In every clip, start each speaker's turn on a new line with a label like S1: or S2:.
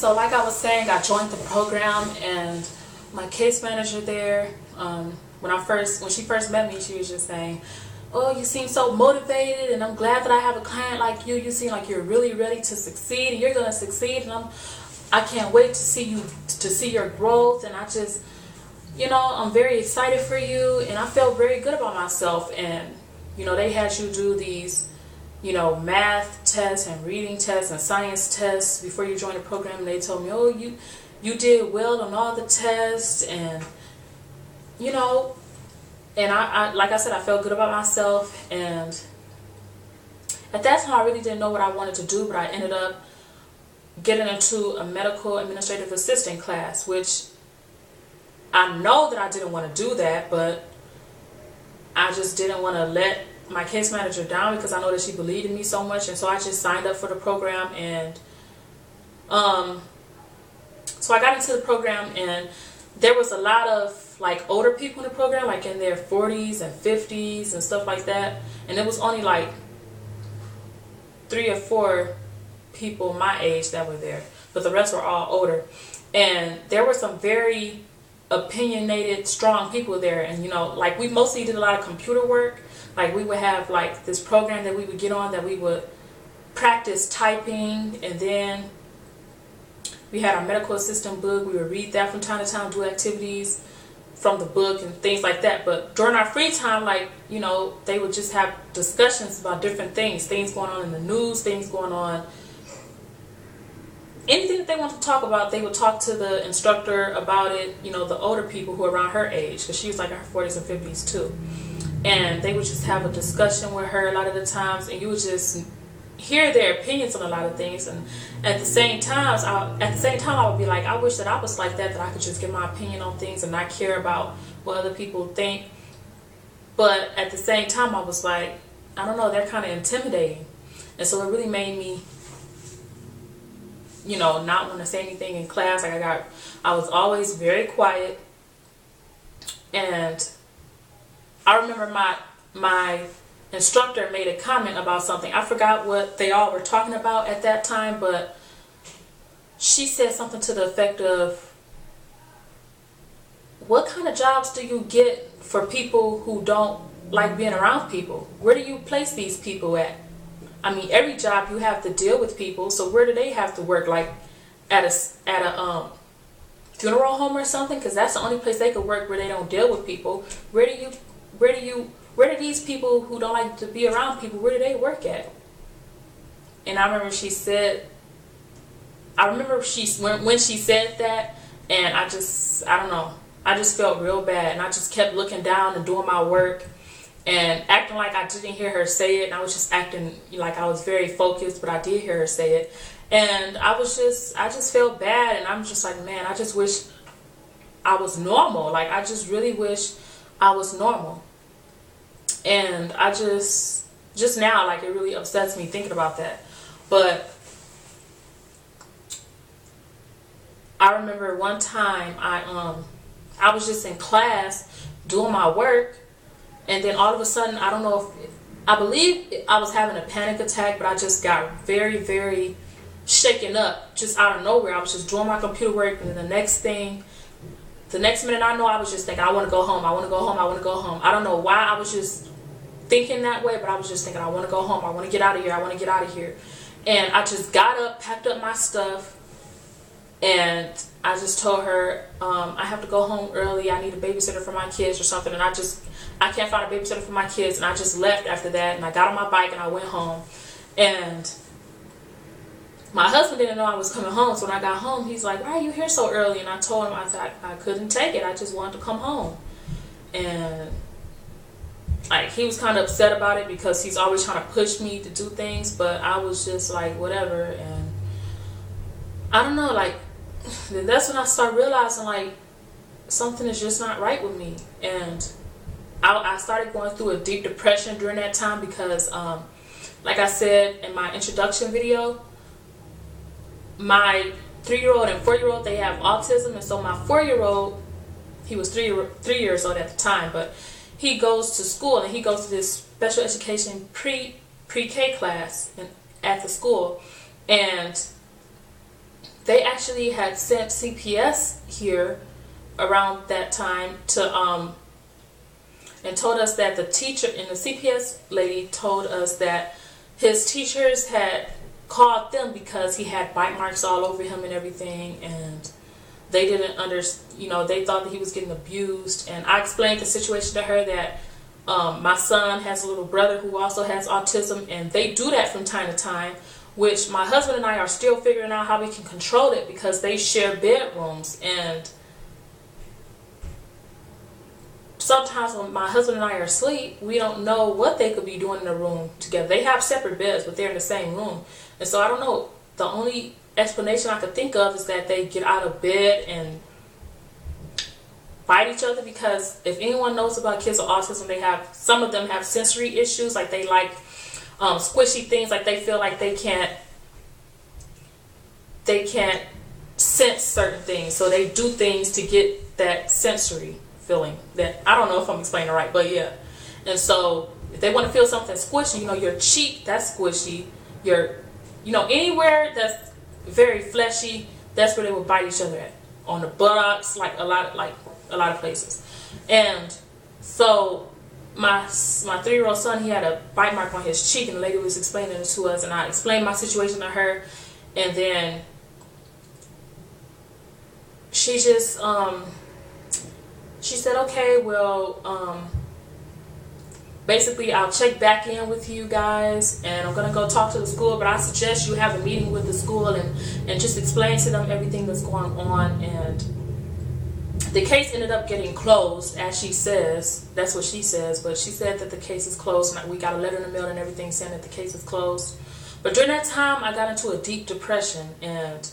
S1: So like I was saying, I joined the program, and my case manager there, when she first met me, she was just saying, "Oh, you seem so motivated, and I'm glad that I have a client like you. You seem like you're really ready to succeed, and you're gonna succeed, and I can't wait to see your growth, and I just, I'm very excited for you." And I felt very good about myself. And they had you do these math tests and reading tests and science tests before you join the program, and they told me, "Oh, you did well on all the tests," and and I like I said, I felt good about myself. And at that time I really didn't know what I wanted to do, but I ended up getting into a medical administrative assistant class, which I know that I didn't want to do that, but I just didn't want to let my case manager down, because I know that she believed in me so much. And so I just signed up for the program. And so I got into the program, and there was a lot of like older people in the program, like in their 40s and 50s and stuff like that. And it was only like 3 or 4 people my age that were there, but the rest were all older. And there were some very opinionated, strong people there. And like we mostly did a lot of computer work. Like we would have like this program that we would get on, that we would practice typing, and then we had our medical assistant book. We would read that from time to time, do activities from the book and things like that. But during our free time, like, they would just have discussions about different things going on in the news, things going on, anything that they wanted to talk about. They would talk to the instructor about it, the older people who were around her age, because she was like in her 40s and 50s too. And they would just have a discussion with her a lot of the times, and you would just hear their opinions on a lot of things. And at the same time I would be like, I wish that I was like that I could just give my opinion on things and not care about what other people think. But at the same time I was like, I don't know, they're kind of intimidating. And so it really made me not want to say anything in class. Like I was always very quiet. And I remember my instructor made a comment about something. I forgot what they all were talking about at that time, but she said something to the effect of, "What kind of jobs do you get for people who don't like being around people? Where do you place these people at? I mean, every job you have to deal with people, so where do they have to work? Like at a funeral home or something? Because that's the only place they could work where they don't deal with people. Where do these people who don't like to be around people, where do they work at?" And I remember when she said that, and I don't know, I just felt real bad. And I just kept looking down and doing my work and acting like I didn't hear her say it. And I was just acting like I was very focused, but I did hear her say it. And I just felt bad. And I'm just like, man, I just wish I was normal. Like, I just really wish I was normal. And I just now, like, it really upsets me thinking about that. But I remember one time I was just in class doing my work, and then all of a sudden, I believe I was having a panic attack, but I just got very, very shaken up just out of nowhere. I was just doing my computer work, and then the next minute I know, I was just thinking, I want to go home, I want to go home, I want to go home. I don't know why I was just thinking that way, but I was just thinking, I want to go home, I want to get out of here, I want to get out of here. And I just got up, packed up my stuff, and I just told her, I have to go home early, I need a babysitter for my kids or something. And I can't find a babysitter for my kids. And I just left after that, and I got on my bike and I went home. And my husband didn't know I was coming home, so when I got home, he's like, "Why are you here so early?" And I told him, I said, I couldn't take it, I just wanted to come home. And like, he was kind of upset about it, because he's always trying to push me to do things, but I was just like, whatever. And I don't know, like, that's when I started realizing, like, something is just not right with me. And I started going through a deep depression during that time, because like I said in my introduction video, my 3-year-old and 4-year-old, they have autism. And so my 4-year-old, he was 3 years old at the time, but he goes to school, and he goes to this special education pre-K class at the school. And they actually had sent CPS here around that time to and told us that the teacher and the CPS lady told us that his teachers had called them because he had bite marks all over him and everything, and they didn't they thought that he was getting abused. And I explained the situation to her that my son has a little brother who also has autism, and they do that from time to time, which my husband and I are still figuring out how we can control it, because they share bedrooms, and sometimes when my husband and I are asleep, we don't know what they could be doing in the room together. They have separate beds, but they're in the same room. And so I don't know. The only explanation I could think of is that they get out of bed and fight each other, because if anyone knows about kids with autism, some of them have sensory issues, like they like squishy things, like they feel like they can't sense certain things, so they do things to get that sensory feeling. That, I don't know if I'm explaining it right, but yeah. And so if they want to feel something squishy, your cheek, that's squishy, your anywhere that's very fleshy, that's where they will bite each other at, on the buttocks, like a lot of places. And so my 3-year-old son, he had a bite mark on his cheek, and the lady was explaining it to us, and I explained my situation to her, and then she just she said, okay, well, basically I'll check back in with you guys, and I'm gonna go talk to the school, but I suggest you have a meeting with the school and just explain to them everything that's going on. And the case ended up getting closed, as she says. That's what she says, but she said that the case is closed, and we got a letter in the mail and everything saying that the case is closed. But during that time, I got into a deep depression, and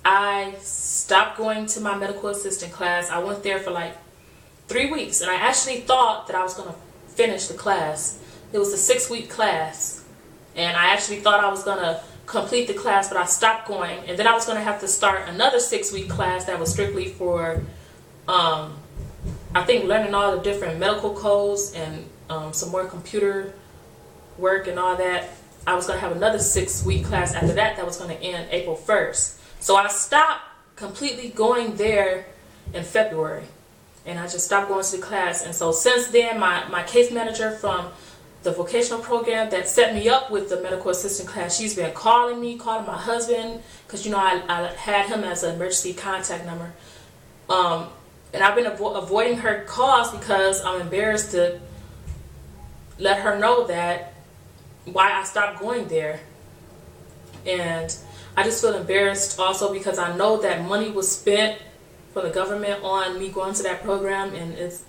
S1: I stopped going to my medical assistant class. I went there for like 3 weeks, and I actually thought that I was going to finish the class. It was a 6-week class, and I actually thought I was going to complete the class, but I stopped going, and then I was going to have to start another 6-week class that was strictly for I think learning all the different medical codes and some more computer work and all that. I was going to have another 6-week class after that was going to end April 1st. So I stopped completely going there in February, and I just stopped going to the class. And so since then, my case manager from the vocational program that set me up with the medical assistant class, she's been calling my husband, because I had him as an emergency contact number, and I've been avoiding her calls because I'm embarrassed to let her know that why I stopped going there. And I just feel embarrassed also because I know that money was spent for the government on me going to that program, and it's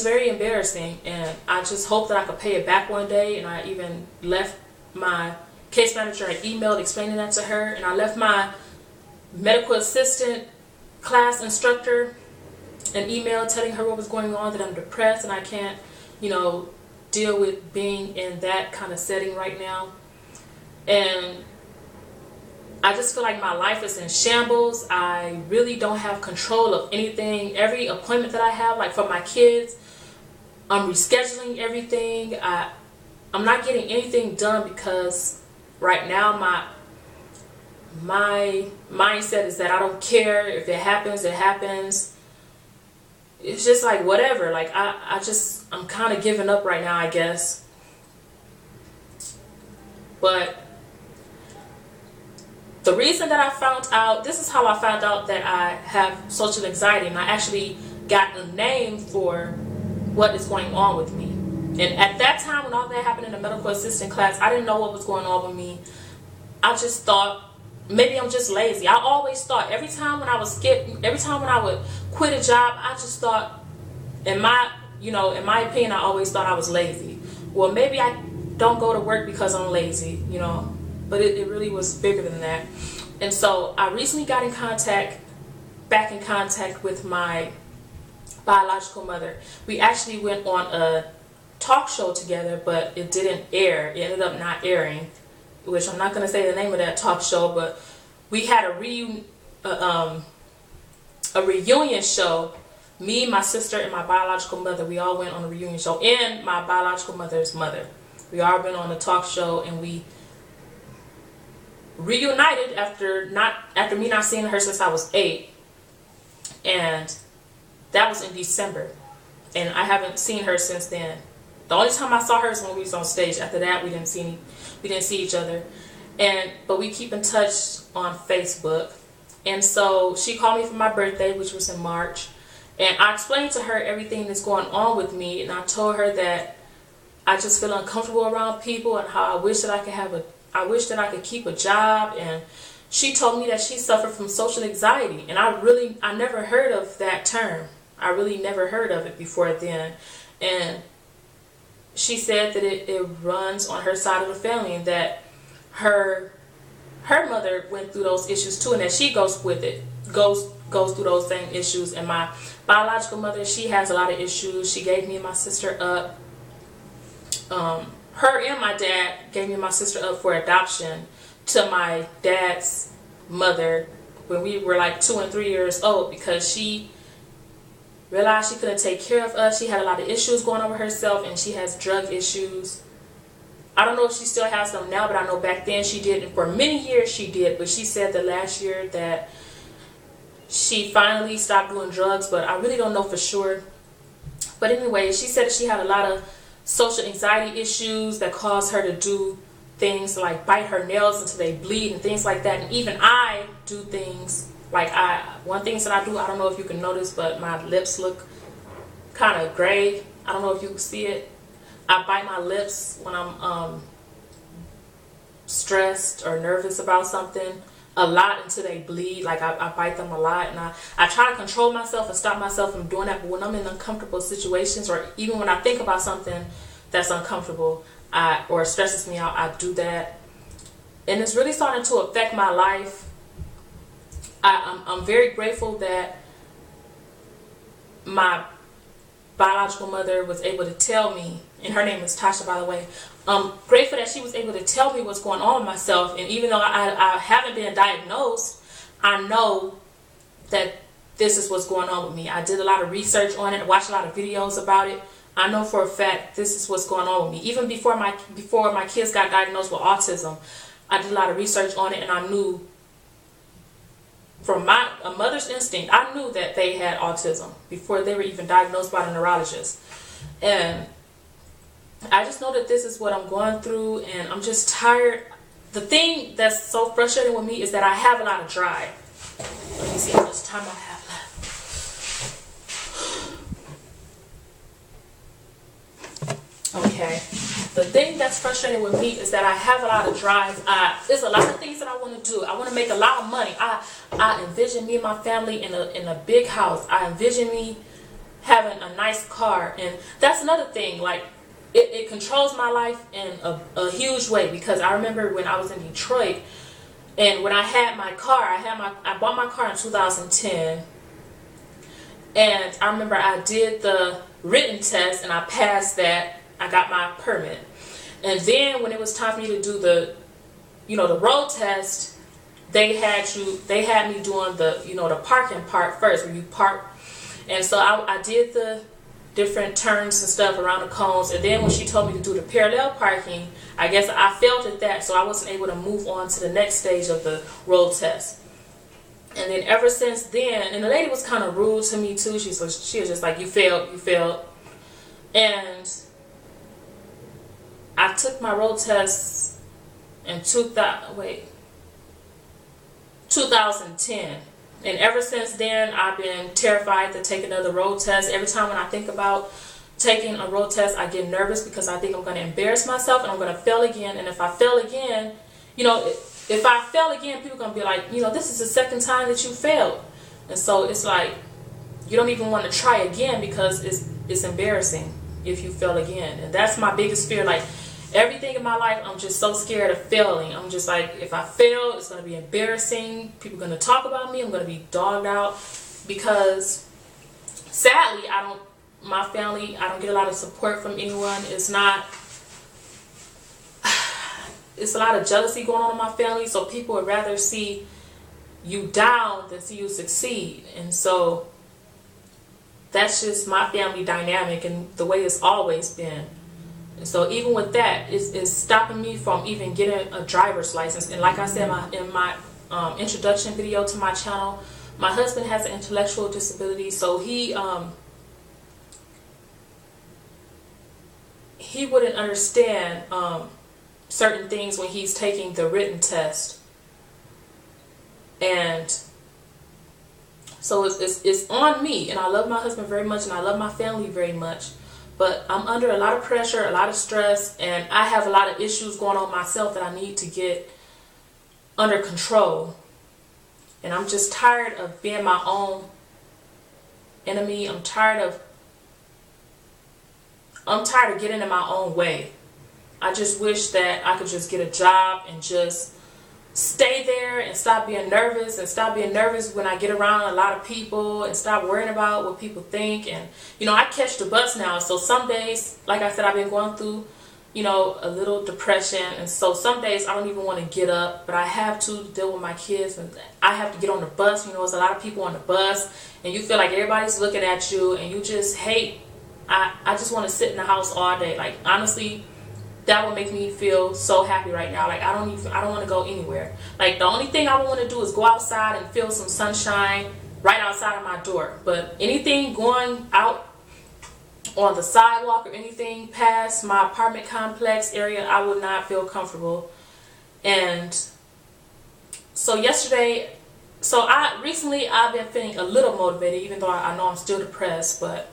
S1: very embarrassing, and I just hope that I could pay it back one day. And I even left my case manager an email explaining that to her, and I left my medical assistant class instructor an email telling her what was going on, that I'm depressed and I can't deal with being in that kind of setting right now. And I just feel like my life is in shambles. I really don't have control of anything. Every appointment that I have, like for my kids, I'm rescheduling everything. I'm not getting anything done because right now my mindset is that I don't care. If it happens, it happens. It's just like whatever. Like I'm kind of giving up right now, I guess. But the reason that I found out, this is how I found out that I have social anxiety, and I actually got a name for what is going on with me. And at that time, when all that happened in the medical assistant class, I didn't know what was going on with me. I just thought maybe I'm just lazy. I always thought every time when I would quit a job, I just thought, in my opinion, I always thought I was lazy. Well, maybe I don't go to work because I'm lazy, but it really was bigger than that. And so I recently got back in contact with my biological mother. We actually went on a talk show together, but it didn't air. It ended up not airing, which I'm not going to say the name of that talk show, but we had a reunion show. Me, my sister, and my biological mother, we all went on a reunion show, and my biological mother's mother. We all went on a talk show, and we reunited after me not seeing her since I was 8, and that was in December, and I haven't seen her since then. The only time I saw her is when we was on stage. After that, we didn't see each other, but we keep in touch on Facebook. And so she called me for my birthday, which was in March, and I explained to her everything that's going on with me, and I told her that I just feel uncomfortable around people, and how I wish that I could keep a job. And she told me that she suffered from social anxiety, and I never heard of that term. I really never heard of it before then. And she said that it runs on her side of the family, and that her mother went through those issues too, and that she goes through those same issues. And my biological mother, she has a lot of issues. She gave me and my sister up. Her and my dad gave me and my sister up for adoption to my dad's mother when we were like 2 and 3 years old, because she realized she couldn't take care of us. She had a lot of issues going on with herself, and she has drug issues. I don't know if she still has them now, but I know back then she did, and for many years she did. But she said that last year that she finally stopped doing drugs, but I really don't know for sure. But anyway, she said that she had a lot of social anxiety issues that caused her to do things like bite her nails until they bleed and things like that. And even I do things like one thing that I do, I don't know if you can notice, but my lips look kind of gray. I don't know if you can see it. I bite my lips when I'm stressed or nervous about something a lot until they bleed. Like I bite them a lot, and I try to control myself and stop myself from doing that. But when I'm in uncomfortable situations, or even when I think about something that's uncomfortable or stresses me out, I do that. And it's really starting to affect my life. I'm very grateful that my biological mother was able to tell me, and her name is Tasha, by the way. I'm grateful that she was able to tell me what's going on with myself. And even though I haven't been diagnosed, I know that this is what's going on with me. I did a lot of research on it. I watched a lot of videos about it. I know for a fact this is what's going on with me. Even before my kids got diagnosed with autism, I did a lot of research on it, and I knew from a mother's instinct, I knew that they had autism before they were even diagnosed by the neurologist. And I just know that this is what I'm going through, and I'm just tired. The thing that's so frustrating with me is that I have a lot of drive. Let me see how much time I have left. Okay. The thing that's frustrating with me is that I have a lot of drive. There's a lot of things that I want to do. I want to make a lot of money. I envision me and my family in a big house. I envision me having a nice car. And that's another thing. Like, it controls my life in a huge way, because I remember when I was in Detroit, and when I had my car, I bought my car in 2010, and I remember I did the written test and I passed that. I got my permit, and then when it was time for me to do the road test, they had me doing the parking part first, where you park. And so I did the different turns and stuff around the cones, and then when she told me to do the parallel parking, I guess I failed at that, so I wasn't able to move on to the next stage of the road test. And then ever since then, and the lady was kind of rude to me too. She was just like, you failed. And I took my road test in 2010. And ever since then, I've been terrified to take another road test. Every time when I think about taking a road test, I get nervous, because I think I'm going to embarrass myself and I'm going to fail again. And if I fail again, if I fail again, people are going to be like, this is the second time that you failed. And so it's like, you don't even want to try again, because it's embarrassing if you fail again. And that's my biggest fear. Like, everything in my life, I'm just so scared of failing. I'm just like, if I fail, it's going to be embarrassing. People are going to talk about me. I'm going to be dogged out, because sadly, my family, I don't get a lot of support from anyone. It's a lot of jealousy going on in my family. So people would rather see you down than see you succeed. And so that's just my family dynamic, and the way it's always been. And so even with that, it's stopping me from even getting a driver's license. And like I said in my introduction video to my channel, my husband has an intellectual disability, so he wouldn't understand certain things when he's taking the written test. And so it's on me, and I love my husband very much, and I love my family very much, but I'm under a lot of pressure, a lot of stress, and I have a lot of issues going on myself that I need to get under control. And I'm just tired of being my own enemy. I'm tired of getting in my own way. I just wish that I could just get a job and just stay there and stop being nervous, and stop being nervous when I get around a lot of people, and stop worrying about what people think. And I catch the bus now, so some days, like I said, I've been going through a little depression, and so some days I don't even want to get up, but I have to deal with my kids, and I have to get on the bus. There's a lot of people on the bus, and you feel like everybody's looking at you, and you just hate. I just want to sit in the house all day. Like, honestly, that would make me feel so happy right now. Like, I don't want to go anywhere. Like, the only thing I want to do is go outside and feel some sunshine right outside of my door. But anything going out on the sidewalk or anything past my apartment complex area, I would not feel comfortable. And so recently I've been feeling a little motivated, even though I know I'm still depressed, but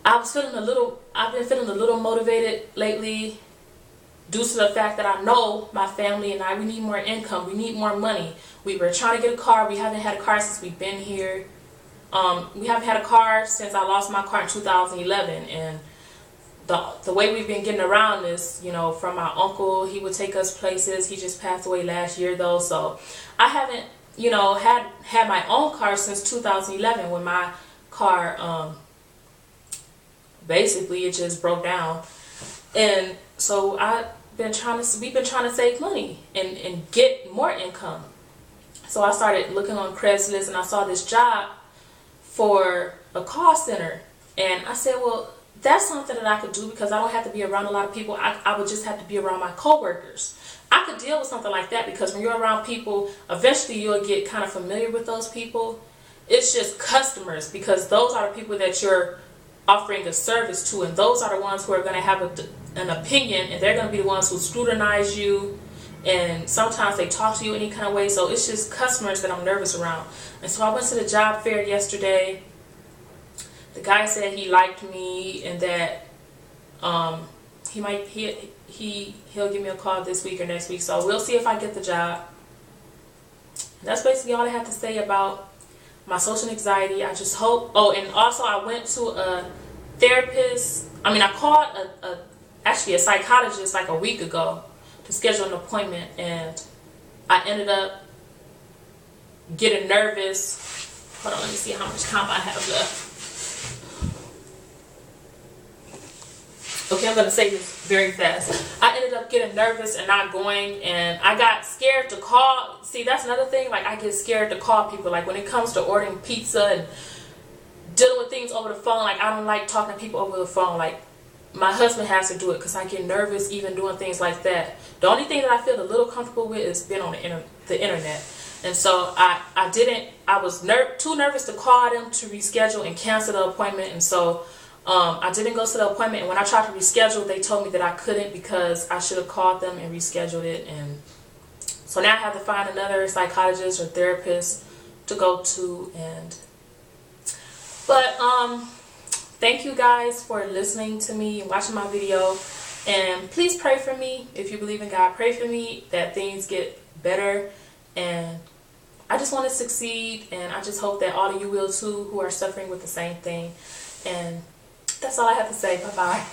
S1: I've been feeling a little motivated lately, due to the fact that I know my family and we need more income. We need more money. We were trying to get a car. We haven't had a car since we've been here. We haven't had a car since I lost my car in 2011. And the way we've been getting around is, from my uncle. He would take us places. He just passed away last year, though. So I haven't, had my own car since 2011, when my car, basically it just broke down. And so we've been trying to save money and get more income. So I started looking on Craigslist, and I saw this job for a call center, and I said, well, that's something that I could do, because I don't have to be around a lot of people. I would just have to be around my coworkers. I could deal with something like that, because when you're around people, eventually you'll get kind of familiar with those people. It's just customers, because those are the people that you're offering a service to, and those are the ones who are going to have an opinion, and they're going to be the ones who scrutinize you, and sometimes they talk to you any kind of way. So it's just customers that I'm nervous around. And so I went to the job fair yesterday. The guy said he liked me, and that he'll give me a call this week or next week. So we'll see if I get the job. And that's basically all I have to say about my social anxiety. I just hope. Oh, and also I went to a therapist. I called actually a psychologist like a week ago to schedule an appointment, and I ended up getting nervous. Hold on, let me see how much time I have left. Okay, I'm going to say this very fast. I ended up getting nervous and not going, and I got scared to call. See, that's another thing. Like, I get scared to call people. Like, when it comes to ordering pizza and dealing with things over the phone, like, I don't like talking to people over the phone. Like, my husband has to do it, because I get nervous even doing things like that. The only thing that I feel a little comfortable with is being on the internet. And so I was too nervous to call them to reschedule and cancel the appointment. And so I didn't go to the appointment. And when I tried to reschedule, they told me that I couldn't, because I should have called them and rescheduled it. And so now I have to find another psychologist or therapist to go to. But thank you guys for listening to me and watching my video. And please pray for me. If you believe in God, pray for me that things get better. And I just want to succeed. And I just hope that all of you will too, who are suffering with the same thing. And that's all I have to say. Bye-bye.